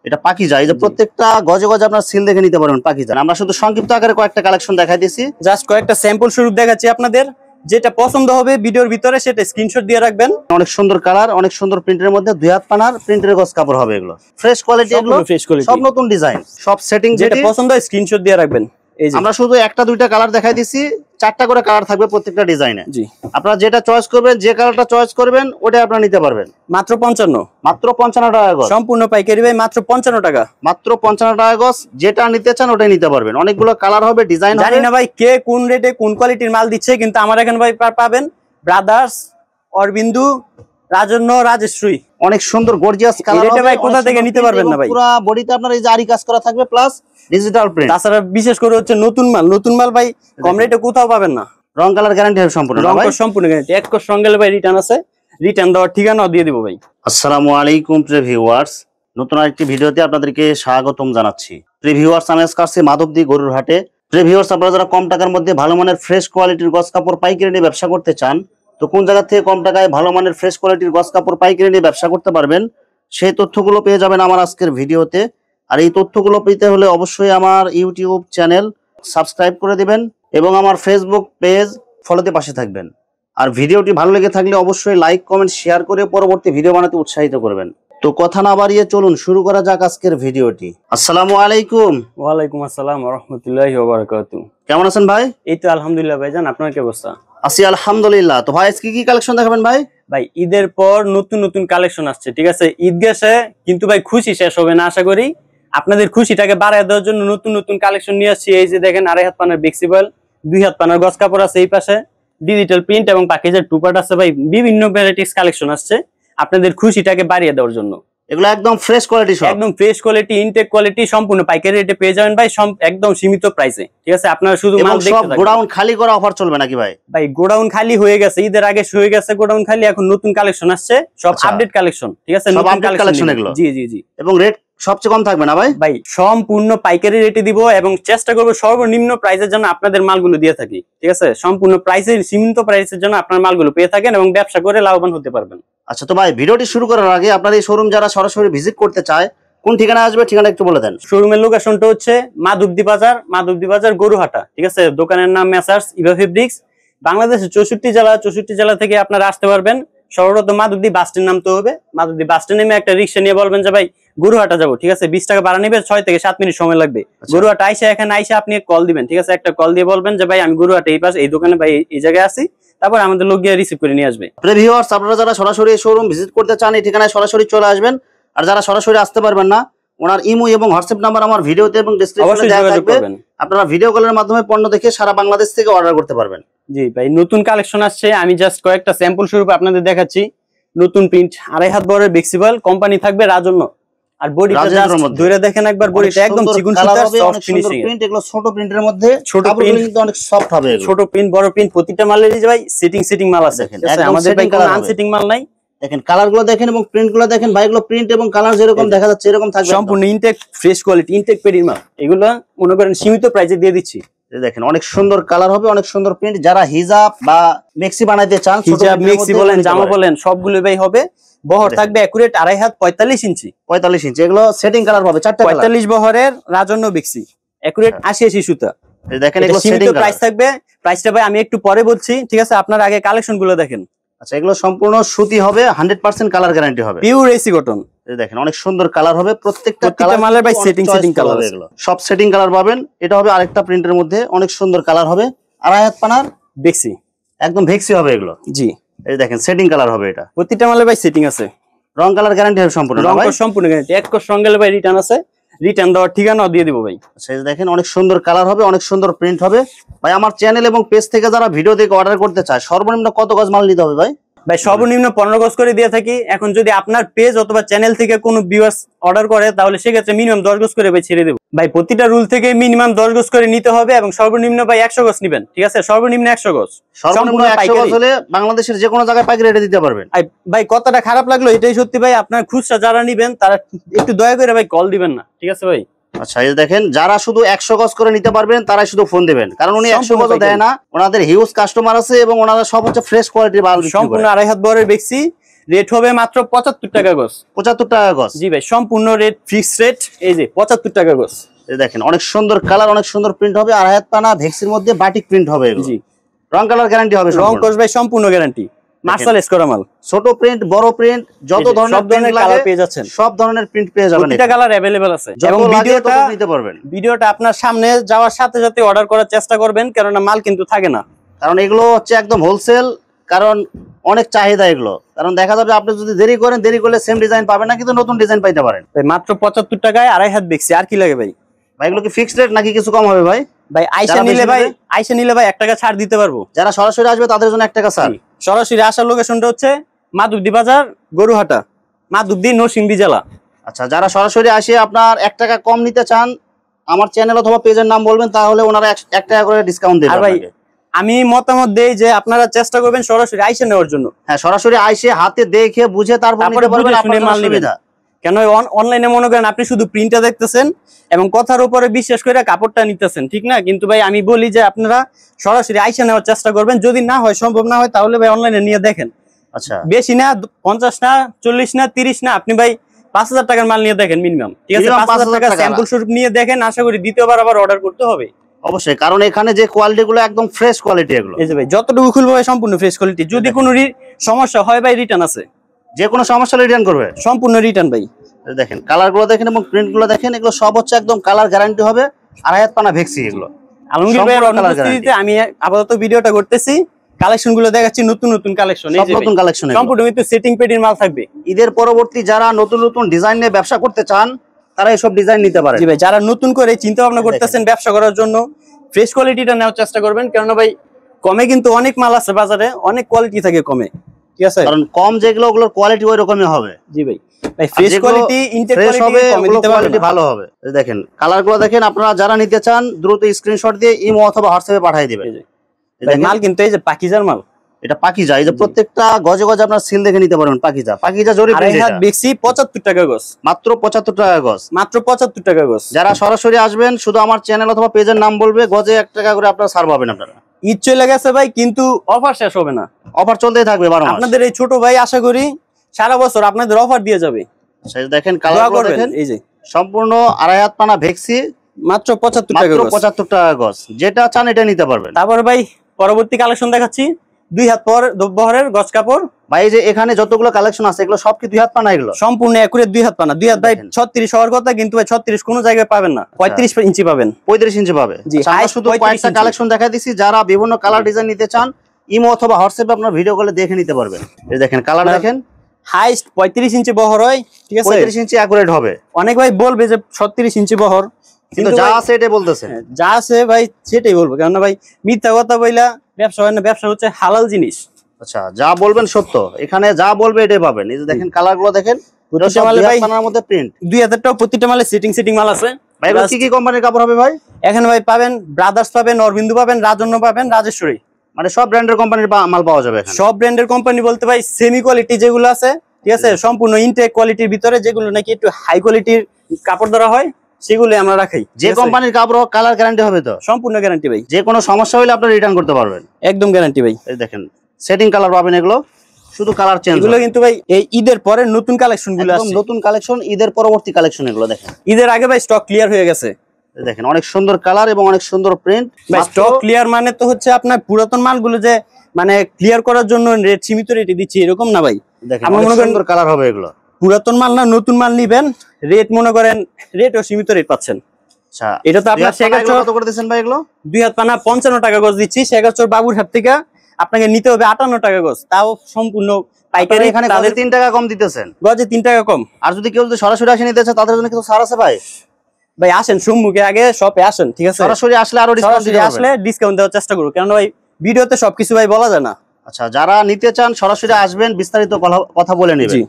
এটা পাকিজা, এই যে প্রত্যেকটা গজে গজে আপনার সিল দেখে নিতে পারবেন পাকিজা। আমরা শুধু সংক্ষিপ্ত আকারে কয়েকটা কালেকশন দেখাই দিয়েছি, জাস্ট কয়েকটা স্যাম্পল স্বরূপ দেখাচ্ছি আপনাদের। যেটা পছন্দ হবে ভিডিওর ভিতরে সেটা স্ক্রিনশট দিয়ে রাখবেন। অনেক সুন্দর কালার, অনেক সুন্দর প্রিন্টের মধ্যে 2 হাত পানার প্রিন্টের গজ কাপড় হবে। এগুলো ফ্রেশ কোয়ালিটি, এগুলো সব নতুন ডিজাইন, সব সেটিং। যেটা পছন্দ হয় স্ক্রিনশট দিয়ে রাখবেন। আমরা শুধু একটা দুইটা কালার দেখাই দিছি, 4টা করে কালার থাকবে প্রত্যেকটা ডিজাইনে। জি, আপনারা যেটা চয়েস করবেন, যে কালারটা চয়েস করবেন ওটা আপনারা নিতে পারবেন। মাত্র 55, মাত্র 55 টাকা গজ, সম্পূর্ণ পাইকারি ভাই, মাত্র 55 টাকা, মাত্র 55 টাকা গজ। যেটা নিতে চান ওটাই নিতে পারবেন। অনেকগুলো কালার হবে, ডিজাইন হবে। জানি না ভাই কে কোন রেটে কোন কোয়ালিটির মাল দিচ্ছে, কিন্তু আমার এখানে ভাই পাবেন ব্রাদার্স, অরবিন্দু, রাজন্য, রাজশ্রী। অনেক সুন্দর গর্জিয়াস কালার হবে ভাই, কোথা থেকে নিতে পারবেন না ভাই। পুরো বডিতে আপনার এই যে আরি কাজ করা থাকবে প্লাস ডিজিটাল প্রিন্ট। তাছাড়া বিশেষ করে হচ্ছে নতুন মাল ভাই কম রেটে কোথাও পাবেন না। রং কালার গ্যারান্টি হবে সম্পূর্ণ, রং সম্পূর্ণ গ্যারান্টি। এক কোর্স রঙের ভাই রিটার্ন আছে, রিটার্ন দেওয়ার ঠিকানাও দিয়ে দিব ভাই। আসসালামু আলাইকুম প্রিয় ভিউয়ার্স, নতুন আরেকটি ভিডিওতে আপনাদেরকে স্বাগতম জানাচ্ছি। প্রিয় ভিউয়ার্স, আমি আজকে আসছি মাধবদী গরুর হাটে। প্রিয় ভিউয়ার্স, আপনারা যারা কম টাকার মধ্যে ভালো মানের ফ্রেশ কোয়ালিটির গজ কাপড় পাইকারি নিয়ে ব্যবসা করতে চান, তো কোন জায়গা থেকে কম টাকায় ভালো মানের ফ্রেশ কোয়ালিটির গজ কাপড় পাইকারি নিয়ে ব্যবসা করতে পারবেন, সেই তথ্যগুলো পেয়ে যাবেন আমার আজকের ভিডিওতে। আর এই তথ্যগুলো পেতে হলে অবশ্যই আমার ইউটিউব চ্যানেল সাবস্ক্রাইব করে দিবেন এবং আমার ফেসবুক পেজ ফলোতে পাশে থাকবেন। আর ভিডিওটি ভালো লেগে থাকলে অবশ্যই লাইক কমেন্ট শেয়ার করে পরবর্তী ভিডিও বানাতে উৎসাহিত করবেন। তো কথা না বাড়িয়ে চলুন শুরু করা যাক আজকের ভিডিওটি। আসসালামু আলাইকুম। ওয়ালাইকুম আসসালাম ওয়া রাহমাতুল্লাহি ওয়া বারাকাতুহু। কেমন আছেন ভাই? এই তো আলহামদুলিল্লাহ ভাইজান, আপনার কি অবস্থা? আছি আলহামদুলিল্লাহ। তো ভাই আজকে কি কালেকশন দেখাবেন ভাই? ভাই ঈদের পর নতুন নতুন কালেকশন আসছে, ঠিক আছে? ঈদ গেছে কিন্তু ভাই খুশি শেষ হবে না। আশা করি আপনাদের খুশিটাকে বাড়ায় দেওয়ার জন্য নতুন নতুন কালেকশন নিয়ে আসছি। এই যে দেখেন, 2.5 হাত পানার ফ্লেক্সিবল, 2 হাত পানার গজ কাপড় আছে এই পাশে, ডিজিটাল প্রিন্ট এবং প্যাকেজের টুপার্ট আছে ভাই। বিভিন্ন ভ্যারাইটিস কালেকশন আসছে আপনাদের খুশিটাকে বাড়িয়ে দেওয়ার জন্য। এগুলো একদম ফ্রেশ কোয়ালিটি, সব একদম ফ্রেশ কোয়ালিটি, ইনটেক কোয়ালিটি, সম্পূর্ণ পাইকারি রেটে পেয়ে যাবেন ভাই, একদম সীমিত প্রাইসে, ঠিক আছে? আপনারা শুধু মাল দেখতে থাকুন। গোডাউন খালি করা অফার চলবে নাকি ভাই? ভাই গোডাউন খালি হয়ে গেছে, ঈদের আগে হয়ে গেছে গোডাউন খালি। এখন নতুন কালেকশন আসছে, সব আপডেট কালেকশন, ঠিক আছে? নতুন কালেকশন এগুলো। জি জি জি। এবং রেট সবচেয়ে কম থাকবে না ভাই? ভাই সম্পূর্ণ পাইকারি রেটে দিব এবং চেষ্টা করব সর্বনিম্ন প্রাইসের জন্য আপনাদের মালগুলো দিয়ে থাকি, ঠিক আছে? সম্পূর্ণ প্রাইসে, সীমিত প্রাইসের জন্য আপনার মালগুলো পেয়ে থাকেন এবং ব্যবসা করে লাভবান হতে পারবেন। আচ্ছা, তো ভাই ভিডিওটি শুরু করার আগে আপনার এই শোরুম যারা সরাসরি ভিজিট করতে চায় কোন ঠিকানা আসবে, ঠিকানা একটু বলে দেন। শোরুমের লোকেশনটা হচ্ছে মাধবদী বাজার গরুহাটা, ঠিক আছে? দোকানের নাম মেসার্স ইভা ফেব্রিক্স। বাংলাদেশের 64 জেলা থেকে আপনারা আসতে পারবেন। সর্বপ্রথম মাধবদী বাস স্ট্যান্ড নামতে হবে। মাধবদী বাস স্ট্যান্ড নেমে একটা রিক্সা নিয়ে বলবেন যে ভাই গরুহাটা যাবো, ঠিক আছে? 20 টাকা ভাড়া নেবে, 6 থেকে 7 মিনিট সময় লাগবে। গরুহাটা এখানে আইসা আপনি কল দিবেন, ঠিক আছে? একটা কল দিয়ে বলবেন যে ভাই আমি গরুহাটা এই পাশে এই দোকানে ভাই এই জায়গায় আছি, তারপর আমাদের লোক গিয়ে রিসিভ করে নিয়ে আসবে। ভিউয়ার্স, আপনারা যারা সরাসরি শোরুম ভিজিট করতে চান এই ঠিকানায় সরাসরি চলে আসবেন। আর যারা সরাসরি আসতে পারবেন না, ওনার ইমো এবং হোয়াটসঅ্যাপ নাম্বার আমার ভিডিওতে এবং ডেসক্রিপশনে দেওয়া থাকবে। আপনারা ভিডিও কলের মাধ্যমে পণ্য দেখে সারা বাংলাদেশ থেকে অর্ডার করতে পারবেন। জি ভাই, নতুন কালেকশন আসছে, আমি জাস্ট কয়েকটা স্যাম্পল স্বরূপ আপনাদের দেখাচ্ছি। নতুন প্রিন্ট, 2.5 হাত বড় ফ্লেক্সিবল, কোম্পানি থাকবে রাজন্য। আর বডিটা জাস্ট ধরে দেখেন একবার, বডিটা একদম চিকন সুতার সফট ফিনিশিং প্রিন্ট। এগুলো ছোট প্রিন্টের মধ্যে, ছোট প্রিন্ট কিন্তু অনেক সফট হবে। ছোট প্রিন্ট, বড় প্রিন্ট, প্রতিটা মালের যে ভাই সিটিং মাল আছে, আমাদের ভাই কোনো আনসিটিং মাল নাই। দেখেন কালারগুলো দেখেন এবং প্রিন্টগুলো দেখেন ভাই, এগুলো প্রিন্ট এবং কালার যেরকম দেখা যাচ্ছে এরকম থাকবে, সম্পূর্ণ ইনটেক ফ্রেশ কোয়ালিটি, ইনটেক পেডির মাল। এগুলো মনে করেন সীমিত প্রাইসে দিয়ে দিচ্ছি। দেখেন অনেক সুন্দর কালার হবে, অনেক সুন্দর প্রিন্ট। যারা হিজাব বা মেক্সি বানাইতে চান, হিজাব মেক্সি বলেন, জামা বলেন, সবগুলো ভাই হবে। বহর থাকবে একুরেট 2.5 হাত 45 ইঞ্চি। এগুলো সেটিং কালার পাবে, 4টা 45 বহরের রাজন্য মেক্সি, একুরেট 80 সুতা। দেখেন এগুলো সীমিত প্রাইস থাকবে। প্রাইসটা ভাই আমি একটু পরে বলছি, ঠিক আছে? আপনার আগে কালেকশন গুলো দেখেন। আচ্ছা, এগুলো সম্পূর্ণ সুতি হবে, 100% কালার গ্যারান্টি হবে, পিওর এসি কটন। দেখেন অনেক সুন্দর কালার হবে, প্রত্যেকটা মালের ভাই সেটিং কালার হবে, এগুলো সব সেটিং কালার পাবেন। এটা হবে আরেকটা প্রিন্টের মধ্যে, অনেক সুন্দর কালার হবে, 2.5 হাত পানার ভেক্সি, একদম ভেক্সি হবে এগুলো। জি, এই দেখেন সেটিং কালার হবে। এটা প্রত্যেকটা মালের ভাই সেটিং আছে, রং কালার গ্যারান্টি হবে সম্পূর্ণ, রং সম্পূর্ণ গ্যারান্টি। এক কোর্স রঙের ভাই রিটার্ন আছে, রিটার্ন দেওয়ার ঠিকানাও দিয়ে দিব ভাই। আচ্ছা, দেখেন অনেক সুন্দর কালার হবে, অনেক সুন্দর প্রিন্ট হবে ভাই। আমার চ্যানেল এবং পেজ থেকে যারা ভিডিও দেখে অর্ডার করতে চায় সর্বনিম্ন কত গজ মাল নিতে হবে ভাই? ভাই সর্বনিম্ন 15 গজ করে দিয়ে থাকি। এখন যদি আপনার পেজ অথবা চ্যানেল থেকে কোনো ভিউয়ার্স অর্ডার করে তাহলে সেক্ষেত্রে মিনিমাম 10 গজ করে ভাই ছেড়ে দেব ভাই। প্রতিটা রুল থেকে মিনিমাম 10 গজ করে নিতে হবে এবং সর্বনিম্ন ভাই 100 গজ নেবেন, ঠিক আছে? সর্বনিম্ন 100 গজ। সর্বনিম্ন 100 গজ হলে বাংলাদেশের যে কোনো জায়গায় পাইকারি রেটে দিতে পারবেন। ভাই কথাটা খারাপ লাগলো, এটাই সত্যি ভাই। আপনার খুচরা যারা নেবেন তারা একটু দয়া করে ভাই কল দিবেন না, ঠিক আছে ভাই? আচ্ছা, এই দেখেন যারা শুধু 100 গজ করে নিতে পারবেন তারাই শুধু ফোন দিবেন, কারণ উনি 100 গজ দেয় না, ওনাদের হিউজ কাস্টমার আছে এবং ওনারা সব হচ্ছে ফ্রেশ কোয়ালিটির মাল। সম্পূর্ণ 2.5 হাত বড়ের বেক্সি, রেট হবে মাত্র 75 টাকা গজ। 75 টাকা গজ। জি ভাই, সম্পূর্ণ রেট ফিক্স রেট। এই যে 75 টাকা গজ। এই দেখেন অনেক সুন্দর কালার, অনেক সুন্দর প্রিন্ট হবে, আর হাত পানা ভেক্সির মধ্যে বাটিক প্রিন্ট হবে এগুলো। জি, রং কালার গ্যারান্টি হবে, রং কস ভাই সম্পূর্ণ গ্যারান্টি, মার্শাল এস করা মাল। ছোট প্রিন্ট, বড় প্রিন্ট, যত ধরনের প্রিন্ট লাগে কালার পেয়ে যাচ্ছেন, সব ধরনের প্রিন্ট পেয়ে যাবেন। প্রতিটা কালার अवेलेबल আছে। এবং ভিডিওটা নিতে পারবেন। ভিডিওটা আপনার সামনে যাওয়ার সাথে সাথে অর্ডার করার চেষ্টা করবেন, কারণ মাল কিন্তু থাকে না। কারণ এগুলো হচ্ছে একদম হোলসেল, কারণ অনেক চাহিদা এগুলো। কারণ দেখা যাবে আপনি যদি দেরি করেন, দেরি করলে সেম ডিজাইন পাবেন না, কিন্তু নতুন ডিজাইন পাইতে পারেন। ভাই মাত্র 75 টাকায় আড়াই হাত বেচছি, আর কি লাগে ভাই? ভাই এগুলো কি ফিক্সড রেট নাকি কিছু কম হবে ভাই? ভাই আইসা নিলে ভাই 1 টাকা ছাড় দিতে পারবো। যারা সরাসরি আসবে তাদের জন্য 1 টাকা ছাড়। সরাসরি আসার লোকেশনটা হচ্ছে মাধবদী বাজার, গরুহাটা, মাধবদী, নরসিংদী জেলা। আচ্ছা, যারা সরাসরি আসে আপনার 1 টাকা কম নিতে চান, আমার চ্যানেল অথবা পেজের নাম বলবেন, তাহলে ওনারা 1 টাকা করে ডিসকাউন্ট দেবে। আর ভাই আমি মতামত দেই যে আপনারা চেষ্টা করবেন সরাসরি আইসা নেওয়ার জন্য। হ্যাঁ, সরাসরি আইসে হাতে দেখে বুঝে তারপর নিতে পারবেন, আপনার মাল সুবিধা। কেন অনলাইনে মনে করেন আপনি শুধু প্রিন্টটা দেখতেছেন এবং কথার উপরে বিশ্বাস করে কাপড়টা নিতেছেন, ঠিক না? কিন্তু ভাই আমি বলি যে আপনারা সরাসরি আইসা নেওয়ার চেষ্টা করবেন। যদি না হয়, সম্ভব না হয়, তাহলে ভাই অনলাইনে নিয়ে দেখেন। আচ্ছা, বেশি না, 50 না, 40 না, 30 না, আপনি ভাই 5000 টাকার মাল নিয়ে দেখেন মিনিমাম, ঠিক আছে? 5000 টাকা স্যাম্পল স্বরূপ নিয়ে দেখেন, আশা করি দ্বিতীয়বার আবার অর্ডার করতে হবে। অবশ্যই, কারণ এখানে যে কোয়ালিটি গুলো একদম ফ্রেশ কোয়ালিটি এগুলো। এই যে ভাই যতটুকু খুলবো ভাই সম্পূর্ণ ফ্রেশ কোয়ালিটি। যদি কোনো সমস্যা হয় ভাই রিটার্ন আছে, যে কোনো সমস্যা রিটার্ন করবে, সম্পূর্ণ রিটার্ন ভাই। দেখেন কালার গুলো দেখেন এবং প্রিন্ট গুলো দেখেন, এগুলো সব হচ্ছে একদম কালার গ্যারান্টি হবে, আর হাত পানা ভেক্সি এগুলো। আলমগীর ভাইয়ের অনুপস্থিতিতে আমি আপাতত ভিডিওটা করতেছি, কালেকশন গুলো দেখাচ্ছি, নতুন নতুন কালেকশন। এই যে নতুন কালেকশন সম্পূর্ণ কিন্তু সেটিং পেডির মাল থাকবে। ঈদের পরবর্তী যারা নতুন নতুন ডিজাইন নিয়ে ব্যবসা করতে চান, তারা এইসব ডিজাইন নিতে পারে। জি ভাই, যারা নতুন করে চিন্তা ভাবনা করতেছেন ব্যবসা করার জন্য, ফ্রেশ কোয়ালিটিটা নেওয়ার চেষ্টা করবেন, কারণ ভাই কমে কিন্তু অনেক মাল আছে বাজারে, অনেক কোয়ালিটি থাকে কমে, ঠিক আছে? কারণ কম যেগুলো, ওগুলোর কোয়ালিটি ওই রকমই হবে। জি ভাই, ভাই ফ্রেশ কোয়ালিটি, ইনটেক কোয়ালিটি কমে দিতে পারবেন, ভালো হবে। দেখেন কালার গুলো দেখেন, আপনারা যারা নিতে চান দ্রুত স্ক্রিনশট দিয়ে ইমো অথবা হোয়াটসঅ্যাপে পাঠিয়ে দিবেন। মাল কিন্তু এই যে পাকিজার মাল, এটা পাকিজা। এই যে প্রত্যেকটা গজে গজে আপনার সিল দেখে নিতে পারবেন। পাকিজা, পাকিজা জরি হাত বেশি 75 টাকা গজ, মাত্র 75 টাকা গজ, মাত্র 75 টাকা গজ। যারা সরাসরি আসবেন শুধু আমার চ্যানেল অথবা পেজের নাম বলবে, গজে 1 টাকা করে আপনারা ছাড় পাবেন। আপনারা ঈদ চলে গেছে ভাই, কিন্তু অফার শেষ হবে না, অফার চলতেই থাকবে 12 মাস। আপনাদের এই ছোট ভাই আশা করি সারা বছর আপনাদের অফার দিয়ে যাবে। দেখেন কালারগুলো দেখেন, এই যে সম্পূর্ণ আড়াই হাত পানা ভেক্সি, মাত্র 75 টাকা গজ, 75 টাকা গজ। যেটা চান এটা নিতে পারবেন। তারপর ভাই পরবর্তী কালেকশন দেখাচ্ছি, 2 হাত পর বহরের গজ কাপড়। ভাই যে এখানে যতগুলো কালেকশন আছে, এগুলো সব কি 2 হাত পানা? এগুলো সম্পূর্ণ একুরেট 2 হাত পানা। 2 হাত ভাই 36 হওয়ার কথা, কিন্তু ভাই 36 কোনো জায়গায় পাবেন না, 35 ইঞ্চি পাবেন, 35 ইঞ্চি পাবে। জি, আমরা শুধু কয়েকটা কালেকশন দেখাই দিছি। যারা বিভিন্ন কালার ডিজাইন নিতে চান, ইমো অথবা হোয়াটসঅ্যাপে আপনার ভিডিও কলে দেখে নিতে পারবেন। এই দেখেন কালার দেখেন, হাইস্ট 35 ইঞ্চি বহর হয়, ঠিক আছে? 35 ইঞ্চি অ্যাকুরেট হবে। অনেক ভাই বলবে যে 36 ইঞ্চি বহর, কিন্তু যা আছে এটাই বলতেছে। যা আছে ভাই সেটাই বলবো, কারণ ভাই মিথ্যা কথা বইলা ব্যবসা হয় না। ব্যবসা হচ্ছে হালাল জিনিস। আচ্ছা, যা বলবেন সত্য, এখানে যা বলবে এটাই পাবেন। এই যে দেখেন কালার গুলো দেখেন, প্রতিটা মালে ভাই মধ্যে প্রিন্ট 2000 টাকা প্রতিটা মালে সিটিং মাল আছে। ভাই কি কি কোম্পানির কাপড় হবে ভাই? এখানে ভাই পাবেন ব্রাদার্স, পাবেন অরবিন্দু, পাবেন রাজন্য, পাবেন রাজেশ্বরী, মানে সব ব্র্যান্ডের কোম্পানির মাল পাওয়া যাবে এখানে। সব ব্র্যান্ডের কোম্পানি বলতে ভাই সেমি কোয়ালিটি যেগুলো আছে, ঠিক আছে, সম্পূর্ণ ইনটেক কোয়ালিটির ভিতরে, যেগুলো নাকি একটু হাই কোয়ালিটির কাপড় ধরা হয়, সেগুলো আমরা রাখাই। যে কোম্পানির কাপড় কালার গ্যারান্টি হবে তো? সম্পূর্ণ গ্যারান্টি ভাই, যে কোনো সমস্যা হলে আপনি রিটার্ন করতে পারবেন, একদম গ্যারান্টি ভাই। এই দেখেন সেটিং কালার পাবেন, এগুলো শুধু কালার চেঞ্জ। এগুলো কিন্তু ভাই এই ঈদের পরে নতুন কালেকশন গুলো আছে, নতুন কালেকশন, ঈদের পরবর্তী কালেকশন এগুলো। দেখেন ঈদের আগে ভাই স্টক ক্লিয়ার হয়ে গেছে। দেখেন অনেক সুন্দর কালার এবং অনেক সুন্দর প্রিন্ট। ভাই স্টক ক্লিয়ার মানে তো হচ্ছে আপনার পুরাতন মালগুলো যে মানে ক্লিয়ার করার জন্য রেট সীমিত রেটে দিচ্ছি এরকম না ভাই। দেখেন অনেক সুন্দর কালার হবে এগুলো। পুরাতন মাল না নতুন মাল নিবেন, রেট মনে করেন রেটও সীমিত রেট পাচ্ছেন। আচ্ছা, এটা তো আপনার শেখাচর কত করে দিবেন ভাই? এগুলো 2 হাত পানা 55 টাকা গজ দিচ্ছি। শেখাচর বাবুর হাত থেকে আপনাকে নিতে হবে 58 টাকা গজ, তাও সম্পূর্ণ পাইকারি। এখানে গজে 3 টাকা কম দিতেছেন, গজে 3 টাকা কম। আর যদি কেউ সরাসরি আসে নিতে চায় তাদের জন্য কিছু ছাড় আছে ভাই? ভাই আসেন সম্মুখে, আগে শপে আসেন, ঠিক আছে? সরাসরি আসলে আরো ডিসকাউন্ট দেওয়ার চেষ্টা করব, কারণ ভাই ভিডিওতে সবকিছু ভাই বলা যায় না। আচ্ছা, যারা নিতে চান সরাসরি আসবেন, বিস্তারিত কথা বলে নেবেন।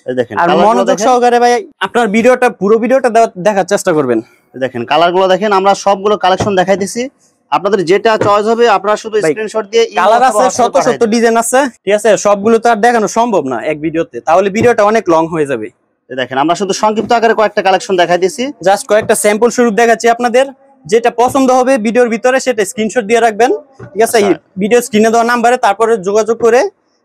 এই দেখেন আর মনোযোগ সহকারে ভাই আপনার ভিডিওটা, পুরো ভিডিওটা দেখার চেষ্টা করবেন। দেখেন কালারগুলো দেখেন, আমরা সবগুলো কালেকশন দেখাই দিছি। আপনাদের যেটা চয়েস হবে আপনারা শুধু স্ক্রিনশট দিয়ে, কালার আছে শত শত ডিজাইন আছে, ঠিক আছে? সবগুলো তো আর দেখানো সম্ভব না এক ভিডিওতে, তাহলে ভিডিওটা অনেক লং হয়ে যাবে। দেখেন আমরা শুধু সংক্ষিপ্ত আকারে কয়েকটা কালেকশন দেখাই দিছি, জাস্ট কয়েকটা স্যাম্পল স্বরূপ দেখাচ্ছি আপনাদের। যেটা পছন্দ হবে ভিডিওর ভিতরে সেটা স্ক্রিনশট দিয়ে রাখবেন, ঠিক আছে? ভিডিও স্ক্রিনে দেওয়া নাম্বারে তারপরে যোগাযোগ করে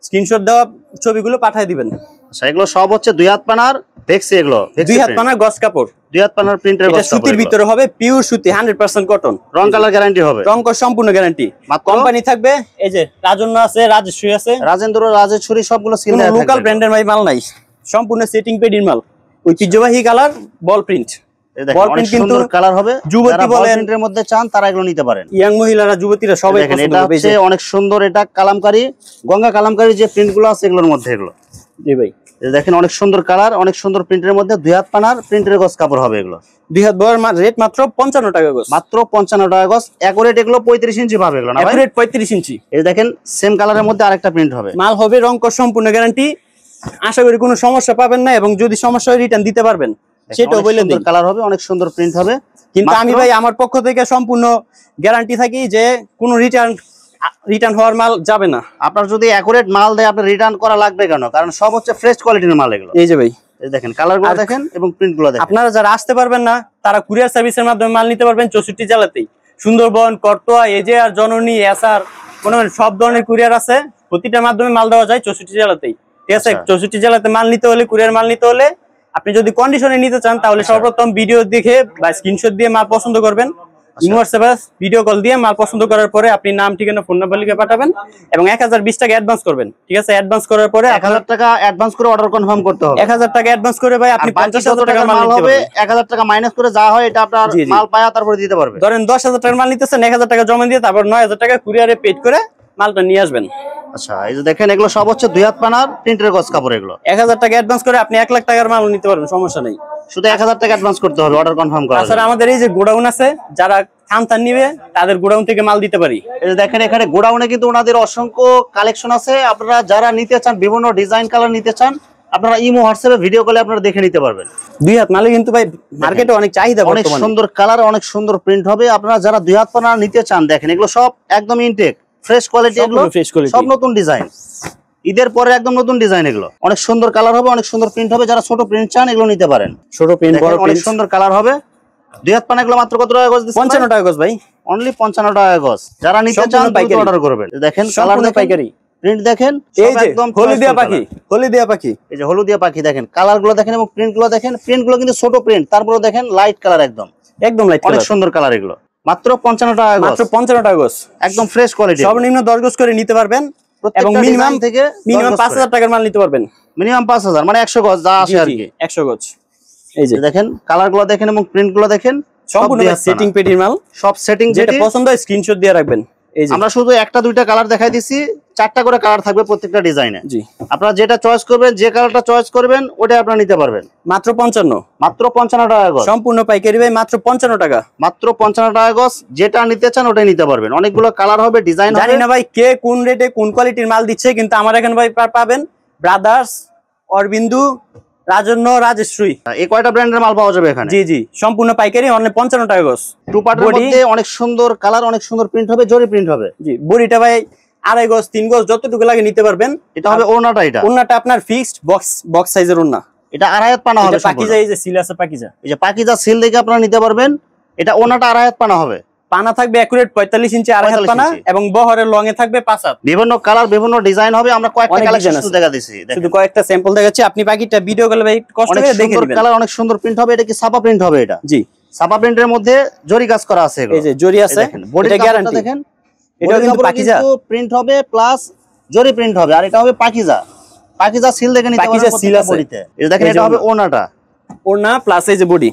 স্ক্রিনশট দেওয়া ছবিগুলো পাঠিয়ে দিবেন। আচ্ছা, এগুলো সব হচ্ছে দুই হাত পানার ভেক্সি, এগুলো 2 হাত পানার গস কাপড়, 2 হাত পানার প্রিন্টের এটা গস কাপড়, সুতির ভিতরে হবে, পিওর সুতি, 100% কটন, রং কালার গ্যারান্টি হবে, রং কর সম্পূর্ণ গ্যারান্টি। কোম্পানি থাকবে, এই যে রাজন্য আছে, রাজশ্রী আছে, রাজেন্দ্র, রাজেশ্বরী, সবগুলো সিল দেয়া থাকবে। লোকাল ব্র্যান্ডের মাল নাই, সম্পূর্ণ সেটিং পেডির মাল, ঐতিহ্যবাহী কালার, বল প্রিন্ট। বল প্রিন্ট কিন্তু কালার হবে, যুবতী বলেন প্রিন্টের মধ্যে চান তারা এগুলো নিতে পারেন। ইয়াং মহিলারা, যুবতীরা সবাই পছন্দ এটা করবে। হচ্ছে অনেক সুন্দর, এটা কালামকারী, গঙ্গা কালামকারী যে প্রিন্টগুলো আছে এগুলোর মধ্যে, এগুলো জি ভাই দেখেন অনেক সুন্দর কালার, অনেক সুন্দর প্রিন্টের মধ্যে 2 হাত পানার প্রিন্টের গস কাপড় হবে এগুলো। 2 হাত বড় রেট মাত্র 55 টাকা গজ, মাত্র 55 টাকা গজ। একুরেট এগুলো 35 ইঞ্চি পাবে এগুলো না ভাই? একুরেট 35 ইঞ্চি। এই দেখেন সেম কালারের মধ্যে আরেকটা প্রিন্ট হবে, মাল হবে রং কর সম্পূর্ণ গ্যারান্টি, আশা করি কোনো সমস্যা পাবেন না, এবং যদি সমস্যা হয় রিটার্ন দিতে পারবেন, সেটাও বলে দিই। কালার হবে, অনেক সুন্দর প্রিন্ট হবে। কিন্তু আমি ভাই আমার পক্ষ থেকে সম্পূর্ণ গ্যারান্টি থাকি যে কোনো রিটার্ন হওয়ার মাল যাবে না। আপনার যদি একুরেট মাল দেয় আপনার রিটার্ন করা লাগবে কেন? কারণ সব হচ্ছে ফ্রেশ কোয়ালিটির মাল এগুলো। এই যে ভাই এই দেখেন কালারগুলো দেখেন এবং প্রিন্টগুলো দেখেন। আপনারা যারা আসতে পারবেন না তারা কুরিয়ার সার্ভিসের মাধ্যমে মাল নিতে পারবেন 64 জেলাতেই। সুন্দরবন, করতোয়া, এজেআর, জননী, এসআর, মনে হয় সব ধরনের কুরিয়ার আছে, প্রতিটার মাধ্যমে মাল দেওয়া যায় 64 জেলাতেই। ঠিক আছে, 64 জেলাতে মাল নিতে হলে, কুরিয়ার মাল নিতে হলে, আপনি যদি কন্ডিশনে নিতে চান তাহলে সর্বপ্রথম ভিডিও দেখে বা স্ক্রিনশট দিয়ে মাল পছন্দ করবেন, হোয়াটসঅ্যাপে ভিডিও কল দিয়ে মাল পছন্দ করার পরে আপনি নাম, ঠিকানা, ফোন নাম্বার লিখে পাঠাবেন এবং 1020 টাকা অ্যাডভান্স করবেন। ঠিক আছে, অ্যাডভান্স করার পরে 1000 টাকা অ্যাডভান্স করে অর্ডার কনফার্ম করতে হবে। 1000 টাকা অ্যাডভান্স করে ভাই আপনি 50,000 টাকা মাল হবে, 1000 টাকা মাইনাস করে যা হয় এটা আপনার মাল পায়া তারপরে দিতে পারবে। ধরেন 10,000 টাকার মাল নিতেছেন, 1000 টাকা জমা দিয়ে তারপর 9,000 টাকা কুরিয়ারে পেড করে মালটা নিয়ে আসবেন। আচ্ছা, এই যে দেখেন এগুলো সব হচ্ছে 2 হাত পানার প্রিন্টের গস কাপড় এগুলো। 1000 টাকা অ্যাডভান্স করে আপনি 1 লাখ টাকার মাল নিতে পারবেন, সমস্যা নেই। শুধু 1000 টাকা অ্যাডভান্স করতে হবে অর্ডার কনফার্ম করার জন্য। তাছাড়া আমাদের এই যে গোডাউন আছে, যারা থান নিবে তাদের গোডাউন থেকে মাল দিতে পারি। এই যে দেখেন এখানে গোডাউনে কিন্তু ওনাদের অসংখ্য কালেকশন আছে। আপনারা যারা নিতে চান, বিভিন্ন ডিজাইন কালার নিতে চান, আপনারা ইমো হোয়াটসঅ্যাপে ভিডিও কলে আপনারা দেখে নিতে পারবেন। 2 হাত মালে কিন্তু ভাই মার্কেটে অনেক চাহিদা, অনেক সুন্দর কালার, অনেক সুন্দর প্রিন্ট হবে। আপনারা যারা 2 হাত পানা নিতে চান দেখেন এগুলো সব একদম ইনটেক ফ্রেশ কোয়ালিটি, এগুলো সব নতুন ডিজাইন, ঈদের পরে একদম নতুন ডিজাইন। এগুলো অনেক সুন্দর কালার হবে, অনেক সুন্দর প্রিন্ট হবে। যারা ছোট প্রিন্ট চান এগুলো নিতে পারেন, ছোট প্রিন্ট, বড় অনেক প্রিন্ট, সুন্দর কালার হবে। 2 হাত পানা এগুলো মাত্র কত টাকা গজ দিচ্ছেন? 55 টাকা গজ ভাই, অনলি 55 টাকা গজ। যারা নিতে চান দ্রুত অর্ডার করবেন। দেখেন কালার পাইকারি, প্রিন্ট দেখেন, এই যে হলুদিয়া পাখি, হলুদিয়া পাখি, এই যে হলুদিয়া পাখি দেখেন, কালারগুলো দেখেন এবং প্রিন্টগুলো দেখেন। প্রিন্টগুলো কিন্তু ছোট প্রিন্ট, তারপরে দেখেন লাইট কালার, একদম লাইট, অনেক সুন্দর কালার। এগুলো মাত্র 55 টাকা গজ, মাত্র 55 টাকা গজ, একদম ফ্রেশ কোয়ালিটি। সর্বনিম্ন 10 গজ করে নিতে পারবেন এবং মিনিমাম 5000 টাকার মাল নিতে পারবেন। মিনিমাম 5000 মানে 100 গজ যা আসে আর কি, 100 গজ। এই যে দেখেন কালারগুলো দেখেন এবং প্রিন্টগুলো দেখেন, সম্পূর্ণ সেটিং পেডির মাল, সব সেটিং। যেটা পছন্দ হয় স্ক্রিনশট দিয়ে রাখবেন। এই যে আমরা শুধু একটা দুইটা কালার দেখাই দিছি, 4টা করে কালার থাকবে প্রত্যেকটা ডিজাইনে। জি, আপনারা যেটা চয়েস করবেন, যে কালারটা চয়েস করবেন ওটা আপনারা নিতে পারবেন। মাত্র 55, মাত্র 55 টাকা গজ, সম্পূর্ণ পাইকারি ভাই, মাত্র 55 টাকা, মাত্র 55 টাকা গজ। যেটা নিতে চান ওটাই নিতে পারবেন। অনেকগুলো কালার হবে, ডিজাইন হবে। জানি না ভাই কে কোন রেটে কোন কোয়ালিটির মাল দিচ্ছে, কিন্তু আমার এখানে ভাই পাবেন ব্রাদার্স, অরবিন্দু, রাজন্য, রাজশ্রী, এই কয়টা ব্র্যান্ডের মাল পাওয়া যাবে এখানে। জি জি, সম্পূর্ণ পাইকারি, অনলি 55 টাকা গজ। টু পার্টের মধ্যে অনেক সুন্দর কালার, অনেক সুন্দর প্রিন্ট হবে, জরি প্রিন্ট হবে। জি, বডিটা ভাই 2.5 গজ 3 গজ যতটুকু লাগে নিতে পারবেন। এটা হবে ওড়নাটা, এটা ওড়নাটা আপনার ফিক্সড বক্স সাইজের ওড়না। এটা 2.5 হাত পানা হবে। পাকিজা, এই যে সিল আছে পাকিজা, এই যে পাকিজা সিল দেখে আপনারা নিতে পারবেন। এটা ওড়নাটা 2.5 হাত পানা হবে, পানা থাকবে একুরেট 45 ইঞ্চি 2.5 হাত পানা, এবং বহরের লং এ থাকবে 5 হাত। বিভিন্ন কালার, বিভিন্ন ডিজাইন হবে। আমরা কয়েকটা কালেকশন দেখা দিছি, শুধু কয়েকটা স্যাম্পল দেখাচ্ছি। আপনি পাকিটা ভিডিও কলে ভাই কষ্ট করে দেখে নেবেন। কালার অনেক সুন্দর প্রিন্ট হবে। এটা কি সাপা প্রিন্ট হবে? এটা জি, সাপা প্রিন্টের মধ্যে জরি কাজ করা আছে। এই যে জরি আছে, এটা গ্যারান্টি। দেখেন এটা কিন্তু পাকিজা প্রিন্ট হবে প্লাস জরি প্রিন্ট হবে। আর এটা হবে পাকিজা, পাকিজা সিল দেখে নিতে পারবেন। সিল আছে বডিতে এই দেখেন, এটা হবে ওড়নাটা, ওড়না প্লাস এই যে বডি,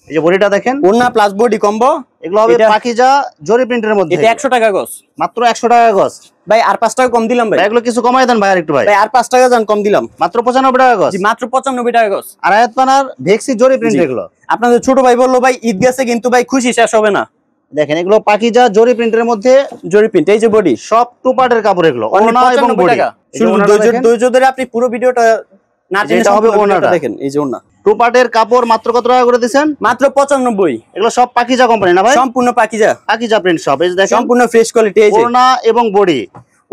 এই যে বডিটা দেখেন, ওড়না প্লাস বডি কম্বো। এগুলো হবে পাকিজা জরি প্রিন্টের মধ্যে। এটা 100 টাকা গজ, মাত্র 100 টাকা গজ ভাই। আর 5 টাকা কম দিলাম ভাই, এগুলো কিছু কমাই দেন ভাই আরেকটু ভাই। আর 5 টাকা জান কম দিলাম, মাত্র 95 টাকা গজ। জি, মাত্র 95 টাকা গজ। 2.5 হাত পানার ভেক্সি জরি প্রিন্ট। এগুলো আপনাদের ছোট ভাই বললো ভাই ঈদ গেছে, কিন্তু ভাই খুশি শেষ হবে না। দেখেন এগুলো পাকিজা জরি প্রিন্টের মধ্যে, জরি প্রিন্ট, এই যে বডি, সব টু পার্টের কাপড়। এগুলো ওড়না এবং বডি। শুধু ধৈর্য ধরে আপনি পুরো ভিডিওটা না টেনে হবে। ওড়নাটা দেখেন, এই যে ওড়না, টু পার্টের কাপড় মাত্র কত টাকা করে দিবেন? মাত্র 95। এগুলো সব পাকিজা কোম্পানি না ভাই? সম্পূর্ণ পাকিজা, পাকিজা প্রিন্ট সব। এই দেখেন সম্পূর্ণ ফ্রেশ কোয়ালিটি। এই যে ওড়না এবং বডি,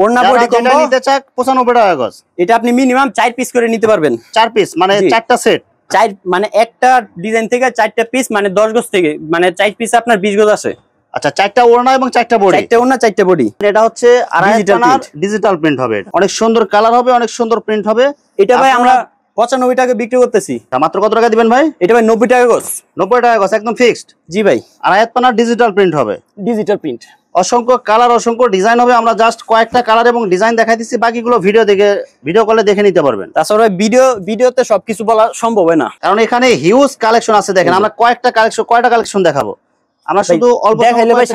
ওড়না বডি কম্বো নিতে চান 95 টাকা গজ। এটা আপনি মিনিমাম 4 পিস করে নিতে পারবেন। 4 পিস মানে 4টা সেট, 4 মানে একটা ডিজাইন থেকে 4টা পিস, মানে 10 গজ থেকে, মানে 4 পিস আপনার 20 গজ আসে। আচ্ছা, 4টা ওড়না এবং 4টা বডি। 4টা ওড়না 4টা বডি। এটা হচ্ছে আড়াই পানার ডিজিটাল প্রিন্ট হবে। অনেক সুন্দর কালার হবে, অনেক সুন্দর প্রিন্ট হবে। এটা ভাই আমরা 95 টাকা বিক্রি করতেছি। মাত্র কত টাকা দিবেন ভাই? এটা ভাই 90 টাকা গজ। 90 টাকা গজ একদম ফিক্সড। জি ভাই, আড়াই পানার ডিজিটাল প্রিন্ট হবে। ডিজিটাল প্রিন্ট, অসংখ্য কালার, অসংখ্য ডিজাইন হবে। আমরা জাস্ট কয়েকটা কালার এবং ডিজাইন দেখাই দিচ্ছি, বাকিগুলো ভিডিও কলে দেখে নিতে পারবেন। তাছাড়া ভিডিওতে সবকিছু বলা সম্ভব হয় না, কারণ এখানে হিউজ কালেকশন আছে। দেখেন আমরা কয়টা কালেকশন দেখাবো। আমরা শুধু অল্প দেখাইলে ভাই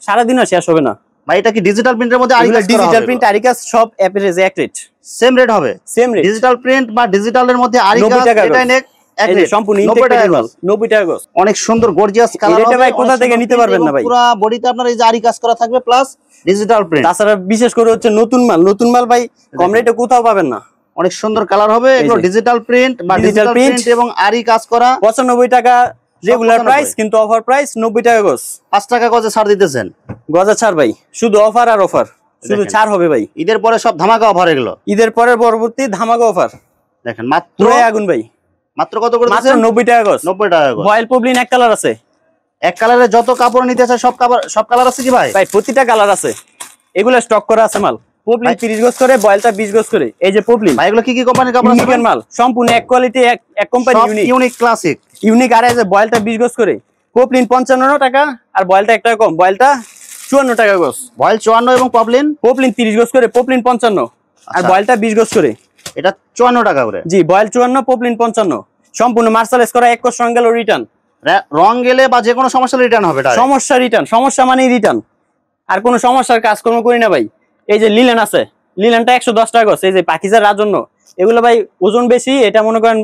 সারাদিনও শেষ হবে না ভাই। এটা কি ডিজিটাল প্রিন্টের মধ্যে ডিজিটাল প্রিন্ট আরি কাজ সব অ্যাপের এক রেট, সেম রেট হবে। সেম রেট ডিজিটাল প্রিন্ট বা ডিজিটালের মধ্যে আরি কাজ এটাই নেক এক রেট, সম্পূর্ণ ইন্টিগ্রেটেড মাল 90 টাকা গজ। অনেক সুন্দর গর্জিয়াস কালার হবে। এটা ভাই কোথা থেকে নিতে পারবেন না ভাই, পুরো বডিতে আপনার এই যে আরি কাজ করা থাকবে প্লাস ডিজিটাল প্রিন্ট। তাছাড়া বিশেষ করে হচ্ছে নতুন মাল ভাই কম রেটে কোথাও পাবেন না। অনেক সুন্দর কালার হবে। এগুলো ডিজিটাল প্রিন্ট বা ডিজিটাল প্রিন্ট এবং আরি কাজ করা। 95 টাকা রেগুলার প্রাইস, কিন্তু অফার প্রাইস 90 টাকা গজ। 5 টাকা গজে ছাড় দিতেছেন। গজে ছাড় ভাই, শুধু অফার আর অফার, শুধু ছাড় হবে ভাই। ঈদের পরে সব ধামাকা অফার এগুলো। ঈদের পরে পরবর্তী ধামাকা অফার। দেখেন মাত্র আগুন ভাই, মাত্র কত করে মাত্র 90 টাকা গজ। 90 টাকা গজ। বয়েল পবলিন এক কালার আছে। এক কালারে যত কাপড় নিতে চায় সব কালার আছে কি ভাই? ভাই প্রতিটা কালার আছে, এগুলো স্টক করা আছে মাল। পবলিন 30 গজ করে, বয়েলটা 20 গজ করে। এই যে পবলিন ভাই, এগুলো কি কোম্পানির কাপড় আছে? ইউনিক মাল, সম্পূর্ণ এক কোয়ালিটি, এক কোম্পানি, ইউনিক ক্লাসিক ইউনিক। আর এই যে বয়েলটা 20 গজ করে, পবলিন 55 টাকা আর বয়েলটা 1 টাকা কম, বয়েলটা 54 টাকা গজ। বয়েল 54 এবং পবলিন 30 গজ করে, পবলিন 55 আর বয়েলটা 20 গজ করে। এটা 54 টাকা করে। জি, বয়েল 54, পবলিন 55, সম্পূর্ণ মার্শালাইজ করা। এক কোর্স রং গেল রিটার্ন, রং গেলে বা যে কোনো সমস্যা রিটার্ন হবে। সমস্যা মানে রিটার্ন। আর কোনো সমস্যার কাজকর্ম করি না ভাই। এই যে লিলেন আছে, লিলেনটা 110 টাকা গজ। এই যে পাকিজার রাজন্য, এগুলো ভাই ওজন বেশি, এটা মনে করেন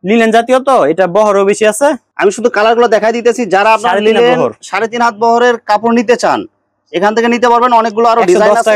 লিলেন জাতীয়, তো এটা বহরও বেশি আছে। আমি শুধু কালার গুলো দেখাই দিতেছি। যারা আপনার 3.5 হাত বহরের কাপড় নিতে চান এখান থেকে নিতে পারবেন। অনেকগুলো আরো ডিজাইন আছে।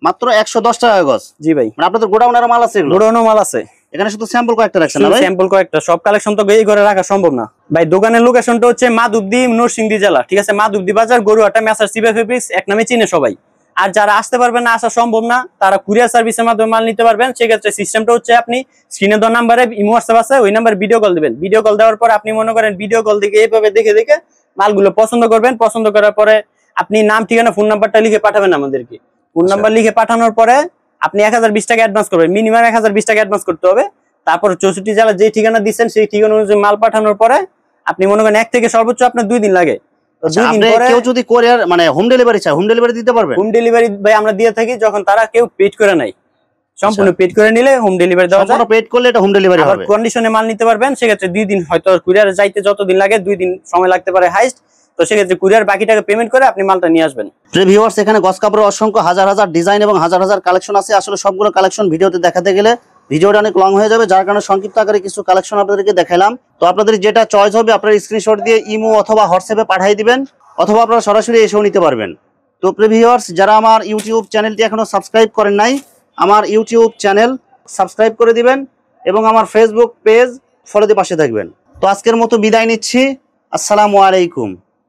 মাত্র 110 টাকা গজ। জি ভাই, মানে আপনাদের গোডাউনের মাল আছে? গোডাউনের মাল আছে। এখানে শুধু স্যাম্পল কয়েকটা রাখছেন না ভাই? স্যাম্পল কয়েকটা, সব কালেকশন তো এই ঘরে রাখা সম্ভব না ভাই। দোকানের লোকেশনটা হচ্ছে মাধবদী, নরসিংদী জেলা, ঠিক আছে? মাধবদী বাজার, গরুহাটা, মেসার্স সিবা ফেব্রিক্স এক নামে চিনে সবাই। আর যারা আসতে পারবেন না, আসা সম্ভব না, তারা কুরিয়ার সার্ভিসের মাধ্যমে মাল নিতে পারবেন। সেক্ষেত্রে সিস্টেমটা হচ্ছে আপনি স্ক্রিনে দেওয়া নাম্বারে ইমো হোয়াটসঅ্যাপ আছে, ওই নাম্বারে ভিডিও কল দিবেন। ভিডিও কল দেওয়ার পর আপনি মনে করেন ভিডিও কল দেখে এইভাবে দেখে মালগুলো পছন্দ করবেন। পছন্দ করার পরে আপনি নাম, ঠিকানা, ফোন নাম্বারটা লিখে পাঠাবেন আমাদেরকে। ফোন নাম্বার লিখে পাঠানোর পরে আপনি 1020 টাকা অ্যাডভান্স করবেন, মিনিমাম 1020 টাকা অ্যাডভান্স করতে হবে। তারপর 64 জেলা যে ঠিকানা দিচ্ছেন সেই ঠিকানা অনুযায়ী মাল পাঠানোর পরে আপনি মনে করেন 1 থেকে সর্বোচ্চ আপনার 2 দিন লাগে। কেউ যদি কোরিয়ার মানে হোম ডেলিভারি চায়, হোম ডেলিভারি দিতে পারবেন? হোম ডেলিভারি ভাই আমরা দিয়ে থাকি, যখন তারা কেউ পেড করে নাই। সম্পূর্ণ পেড করে নিলে হোম ডেলিভারি দেওয়া যায়। পেড করলে এটা হোম ডেলিভারি হবে। কন্ডিশনে মাল নিতে পারবেন। সেক্ষেত্রে 2 দিন, হয়তো কুরিয়ারে যাইতে যতদিন লাগে 2 দিন সময় লাগতে পারে হাইস্ট। তো সেক্ষেত্রে কুরিয়ার বাকি টাকা পেমেন্ট করে আপনি মালটা নিয়ে আসবেন। ভিউয়ার্স, এখানে গস কাপড়ের অসংখ্য হাজার ডিজাইন এবং হাজার কালেকশন আছে। আসলে সবগুলো কালেকশন ভিডিওতে দেখাতে গেলে ভিডিওটা অনেক লং হয়ে যাবে, যার কারণে সংক্ষিপ্ত আকারে কিছু কালেকশন আপনাদেরকে দেখাইলাম। তো আপনাদের যেটা চয়েস হবে আপনারা স্ক্রিনশট দিয়ে ইমো অথবা হোয়াটসঅ্যাপে পাঠিয়ে দিবেন, অথবা আপনারা সরাসরি এসেও নিতে পারবেন। তো ভিউয়ার্স, যারা আমার ইউটিউব চ্যানেলটি এখনো সাবস্ক্রাইব করেন নাই, আমার ইউটিউব চ্যানেল সাবস্ক্রাইব করে দিবেন এবং আমার ফেসবুক পেজ ফলো দিয়ে পাশে থাকবেন। তো আজকের মতো বিদায় নিচ্ছি। আসসালামু আলাইকুম।